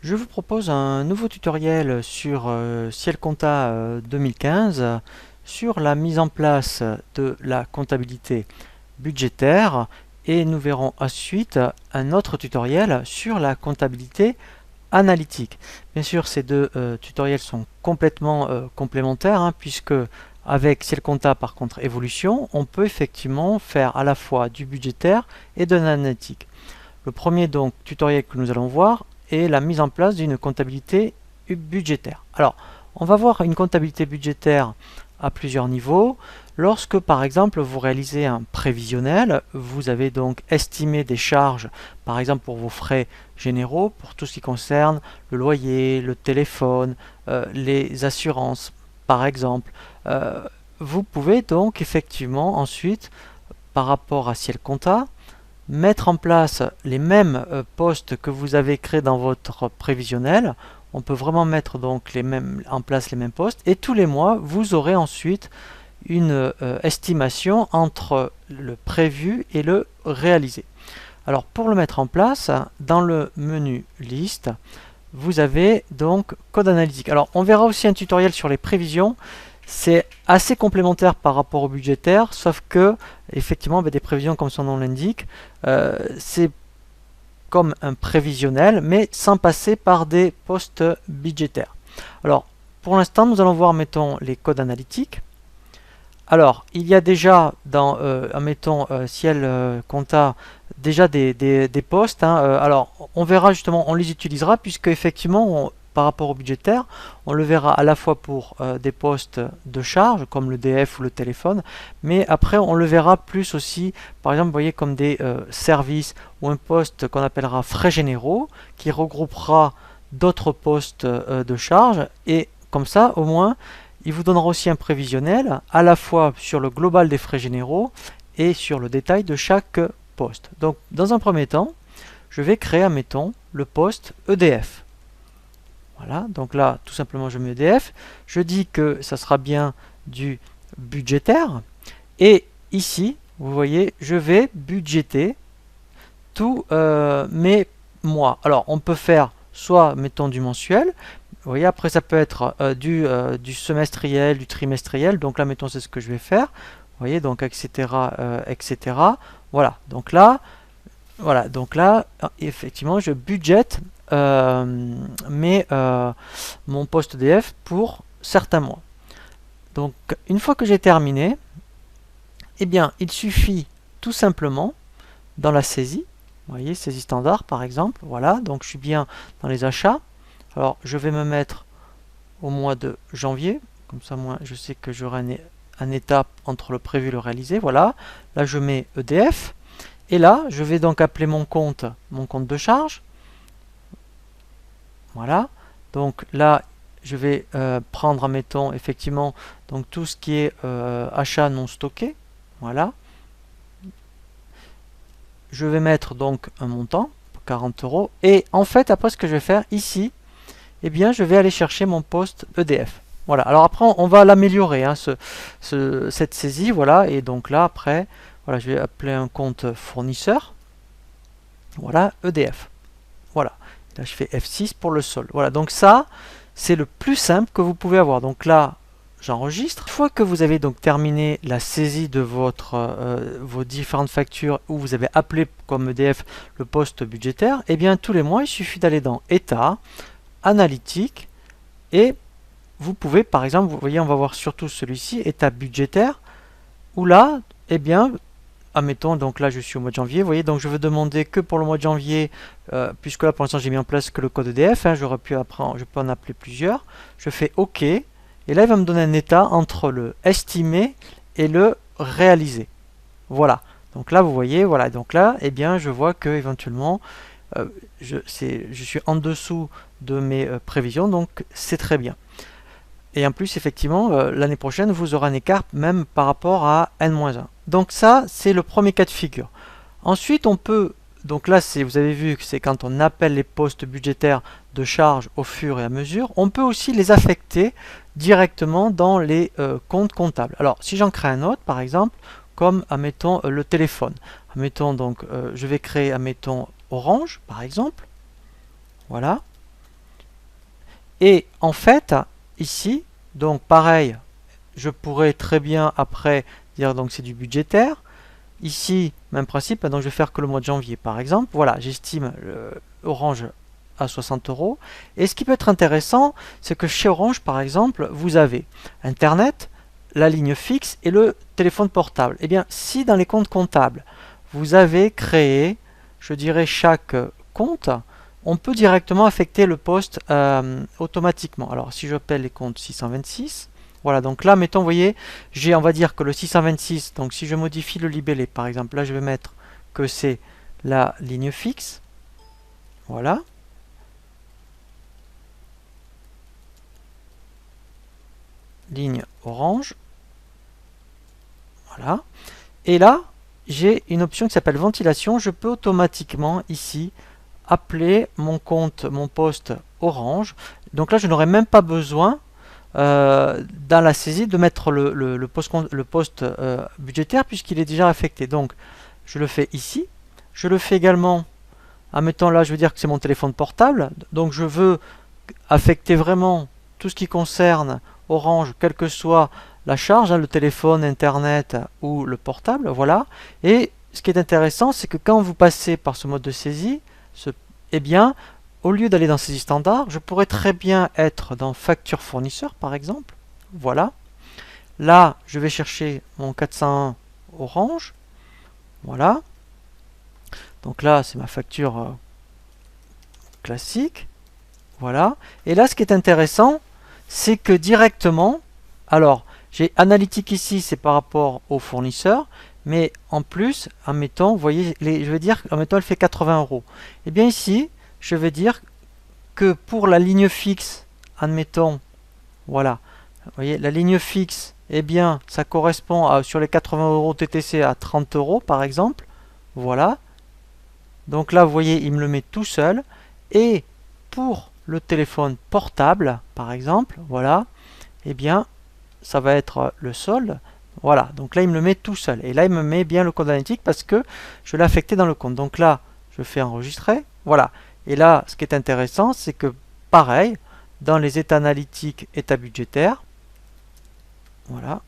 Je vous propose un nouveau tutoriel sur Ciel Compta 2015 sur la mise en place de la comptabilité budgétaire, et nous verrons ensuite un autre tutoriel sur la comptabilité analytique. Bien sûr, ces deux tutoriels sont complètement complémentaires, puisque avec Ciel Compta par contre Évolution, on peut effectivement faire à la fois du budgétaire et de l'analytique. Le premier donc tutoriel que nous allons voir est la mise en place d'une comptabilité budgétaire. Alors, on va voir une comptabilité budgétaire à plusieurs niveaux. Lorsque par exemple vous réalisez un prévisionnel, vous avez donc estimé des charges, par exemple pour vos frais généraux, pour tout ce qui concerne le loyer, le téléphone, les assurances par exemple. Vous pouvez donc effectivement ensuite, par rapport à Ciel Compta, mettre en place les mêmes postes que vous avez créés dans votre prévisionnel. On peut vraiment mettre donc en place les mêmes postes, et tous les mois vous aurez ensuite une estimation entre le prévu et le réalisé. Alors pour le mettre en place, dans le menu liste, vous avez donc code analytique. Alors on verra aussi un tutoriel sur les prévisions. C'est assez complémentaire par rapport au budgétaire, sauf que effectivement des prévisions, comme son nom l'indique, c'est comme un prévisionnel, mais sans passer par des postes budgétaires. Alors pour l'instant nous allons voir, mettons, les codes analytiques. Alors il y a déjà dans mettons Ciel Compta déjà des postes, alors on verra justement, on les utilisera, puisque effectivement par rapport au budgétaire, on le verra à la fois pour des postes de charge comme le DF ou le téléphone, mais après on le verra plus aussi, par exemple, vous voyez, comme des services, ou un poste qu'on appellera frais généraux, qui regroupera d'autres postes de charge, et comme ça au moins il vous donnera aussi un prévisionnel à la fois sur le global des frais généraux et sur le détail de chaque poste. Donc dans un premier temps, je vais créer, admettons, le poste EDF. Voilà, donc là, tout simplement, je mets EDF. Je dis que ça sera bien du budgétaire. Et ici, vous voyez, je vais budgéter tous mes mois. Alors, on peut faire soit, mettons, du mensuel. Vous voyez, après, ça peut être du semestriel, du trimestriel. Donc là, mettons, c'est ce que je vais faire. Vous voyez, donc, etc., etc. Voilà, donc là, effectivement, je budgète mon poste EDF pour certains mois. Donc une fois que j'ai terminé, eh bien il suffit tout simplement, dans la saisie, vous voyez, saisie standard par exemple, voilà, donc je suis bien dans les achats. Alors je vais me mettre au mois de janvier, comme ça moi je sais que j'aurai un étape entre le prévu et le réalisé. Voilà, là je mets EDF, et là je vais donc appeler mon compte de charge. Voilà, donc là je vais prendre, admettons, effectivement, donc tout ce qui est achat non stocké. Voilà, je vais mettre donc un montant, 40 €, et en fait après ce que je vais faire ici, eh bien je vais aller chercher mon poste EDF. Voilà, alors après on va l'améliorer, cette saisie. Voilà, et donc là après, voilà, je vais appeler un compte fournisseur. Voilà, EDF. Voilà, là je fais F6 pour le solde. Voilà, donc ça c'est le plus simple que vous pouvez avoir. Donc là j'enregistre. Une fois que vous avez donc terminé la saisie de vos différentes factures, où vous avez appelé comme EDF le poste budgétaire, et bien tous les mois il suffit d'aller dans État, Analytique, et vous pouvez, par exemple, vous voyez, on va voir surtout celui-ci, État budgétaire, où là, eh bien, admettons, donc là je suis au mois de janvier, vous voyez, donc je veux demander que pour le mois de janvier, puisque là pour l'instant j'ai mis en place que le code EDF, je peux en appeler plusieurs. Je fais OK, et là il va me donner un état entre le estimé et le réalisé. Voilà, donc là vous voyez, voilà, donc là, eh bien je vois que éventuellement je suis en dessous de mes prévisions, donc c'est très bien. Et en plus, effectivement, l'année prochaine, vous aurez un écart même par rapport à N-1. Donc ça, c'est le premier cas de figure. Ensuite, on peut, donc là, vous avez vu que c'est quand on appelle les postes budgétaires de charge au fur et à mesure. On peut aussi les affecter directement dans les comptes comptables. Alors, si j'en crée un autre, par exemple, comme, admettons, le téléphone. Admettons, donc, je vais créer, admettons, Orange, par exemple. Voilà. Et en fait, ici, donc pareil, je pourrais très bien après dire donc c'est du budgétaire. Ici, même principe, donc je vais faire que le mois de janvier par exemple. Voilà, j'estime Orange à 60 euros. Et ce qui peut être intéressant, c'est que chez Orange par exemple, vous avez Internet, la ligne fixe et le téléphone portable. Et bien, si dans les comptes comptables, vous avez créé, je dirais, chaque compte, on peut directement affecter le poste automatiquement. Alors, si j'appelle les comptes 626, voilà, donc là, mettons, vous voyez, j'ai, on va dire que le 626, donc si je modifie le libellé, par exemple, là, je vais mettre que c'est la ligne fixe. Voilà. Ligne orange. Voilà. Et là, j'ai une option qui s'appelle ventilation. Je peux automatiquement, ici, appeler mon compte, mon poste orange. Donc là, je n'aurai même pas besoin dans la saisie de mettre le poste budgétaire puisqu'il est déjà affecté. Donc je le fais ici. Je le fais également, admettons là je veux dire que c'est mon téléphone portable. Donc je veux affecter vraiment tout ce qui concerne Orange, quelle que soit la charge, hein, le téléphone, internet ou le portable. Voilà. Et ce qui est intéressant, c'est que quand vous passez par ce mode de saisie, eh bien, au lieu d'aller dans saisie standard, je pourrais très bien être dans facture fournisseur par exemple. Voilà. Là, je vais chercher mon 401 Orange. Voilà. Donc là, c'est ma facture classique. Voilà. Et là, ce qui est intéressant, c'est que directement, alors, j'ai analytique ici, c'est par rapport au fournisseur, mais en plus, admettons, vous voyez, je vais dire, admettons, elle fait 80 euros. Et bien ici, je vais dire que pour la ligne fixe, admettons, voilà, vous voyez, la ligne fixe, eh bien, ça correspond à, sur les 80 euros TTC à 30 euros, par exemple. Voilà. Donc là, vous voyez, il me le met tout seul. Et pour le téléphone portable, par exemple, voilà, eh bien, ça va être le solde. Voilà, donc là, il me le met tout seul. Et là, il me met bien le compte analytique parce que je l'ai affecté dans le compte. Donc là, je fais enregistrer. Voilà. Et là, ce qui est intéressant, c'est que pareil, dans les états analytiques, état budgétaire, voilà.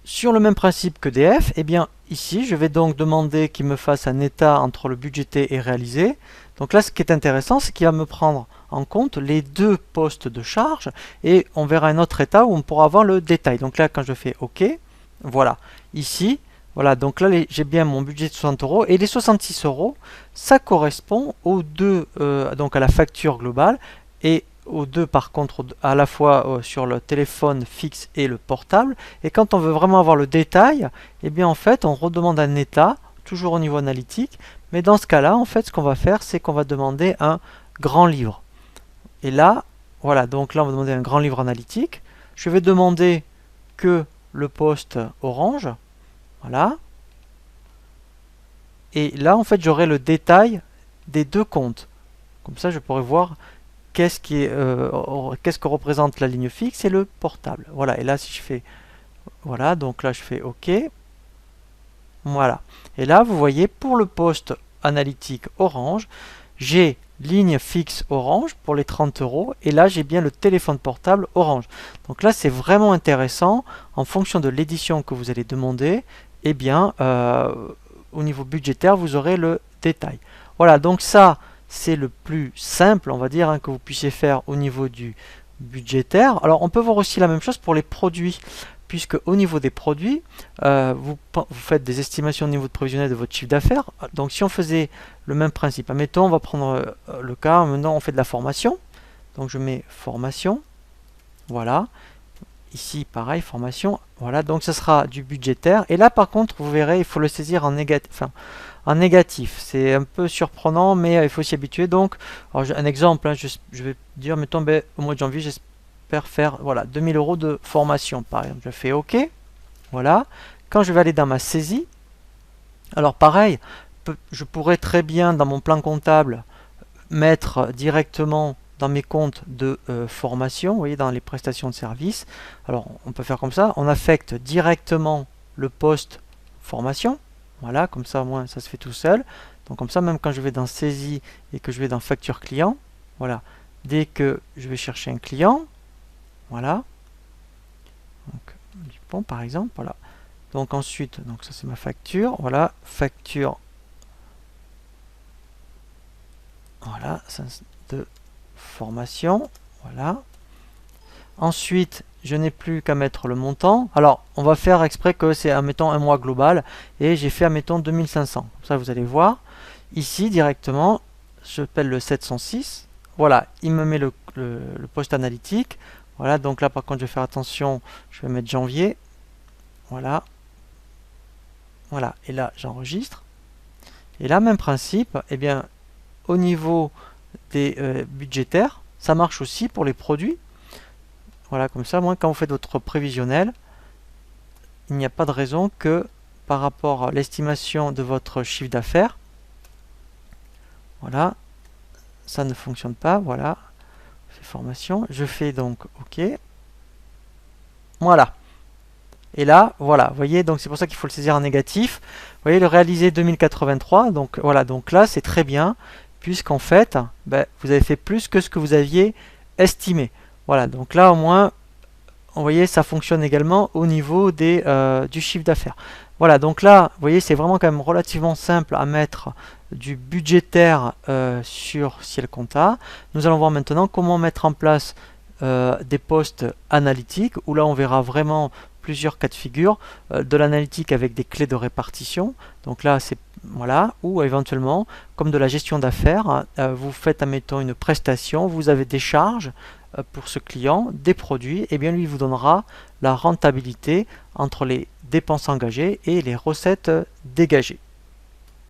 Sur le même principe que DF, eh bien ici, je vais donc demander qu'il me fasse un état entre le budgété et réalisé. Donc là, ce qui est intéressant, c'est qu'il va me prendre en compte les deux postes de charge et on verra un autre état où on pourra avoir le détail. Donc là, quand je fais OK, voilà. Ici, voilà, donc là, j'ai bien mon budget de 60 euros et les 66 euros, ça correspond aux deux, donc à la facture globale et aux deux par contre à la fois sur le téléphone fixe et le portable. Et quand on veut vraiment avoir le détail, eh bien en fait on redemande un état, toujours au niveau analytique, mais dans ce cas là en fait ce qu'on va faire c'est qu'on va demander un grand livre. Et là, voilà, donc là on va demander un grand livre analytique. Je vais demander que le poste orange, voilà. Et là en fait j'aurai le détail des deux comptes. Comme ça je pourrais voir qu'est-ce que représente la ligne fixe et le portable. Voilà, et là si je fais, voilà, donc là je fais OK. Voilà. Et là vous voyez pour le poste analytique orange, j'ai ligne fixe orange pour les 30 euros et là j'ai bien le téléphone portable orange. Donc là c'est vraiment intéressant en fonction de l'édition que vous allez demander, et bien au niveau budgétaire vous aurez le détail. Voilà, donc ça c'est le plus simple, on va dire, hein, que vous puissiez faire au niveau du budgétaire. Alors, on peut voir aussi la même chose pour les produits, puisque au niveau des produits, vous faites des estimations au niveau de prévisionnel de votre chiffre d'affaires. Donc, si on faisait le même principe, admettons, on va prendre le cas, maintenant on fait de la formation. Donc, je mets formation, voilà. Ici, pareil, formation, voilà. Donc, ce sera du budgétaire. Et là, par contre, vous verrez, il faut le saisir en négatif. Enfin, en négatif. C'est un peu surprenant, mais il faut s'y habituer. Donc, alors, un exemple, hein, je vais dire, mettons, ben, au mois de janvier, j'espère faire voilà, 2000 euros de formation, par exemple. Je fais OK. Voilà. Quand je vais aller dans ma saisie, alors pareil, je pourrais très bien, dans mon plan comptable, mettre directement dans mes comptes de formation, vous voyez, dans les prestations de services. Alors, on peut faire comme ça. On affecte directement le poste formation. Voilà, comme ça au moins ça se fait tout seul. Donc comme ça, même quand je vais dans saisie et que je vais dans facture client, voilà, dès que je vais chercher un client, voilà, donc Dupont par exemple, voilà. Donc ensuite, donc ça c'est ma facture, voilà, facture, voilà, de formation, voilà. Ensuite, je n'ai plus qu'à mettre le montant. Alors, on va faire exprès que c'est, admettons, un mois global, et j'ai fait, admettons, 2500. Ça, vous allez voir. Ici, directement, je appelle le 706. Voilà, il me met le poste analytique. Voilà, donc là, par contre, je vais faire attention, je vais mettre janvier. Voilà. Voilà, et là, j'enregistre. Et là, même principe, eh bien, au niveau des budgétaires, ça marche aussi pour les produits. Voilà, comme ça, moi, quand vous faites votre prévisionnel, il n'y a pas de raison que par rapport à l'estimation de votre chiffre d'affaires, voilà, ça ne fonctionne pas. Voilà, formation, je fais donc OK. Voilà. Et là, voilà, vous voyez, donc c'est pour ça qu'il faut le saisir en négatif. Vous voyez, le réalisé 2083, donc voilà, donc là, c'est très bien, puisqu'en fait, ben, vous avez fait plus que ce que vous aviez estimé. Voilà, donc là, au moins, vous voyez, ça fonctionne également au niveau du chiffre d'affaires. Voilà, donc là, vous voyez, c'est vraiment quand même relativement simple à mettre du budgétaire sur Ciel Compta. Nous allons voir maintenant comment mettre en place des postes analytiques, où là, on verra vraiment plusieurs cas de figure, de l'analytique avec des clés de répartition. Donc là, c'est voilà, ou éventuellement, comme de la gestion d'affaires, vous faites, admettons, une prestation, vous avez des charges pour ce client, des produits, et bien lui vous donnera la rentabilité entre les dépenses engagées et les recettes dégagées.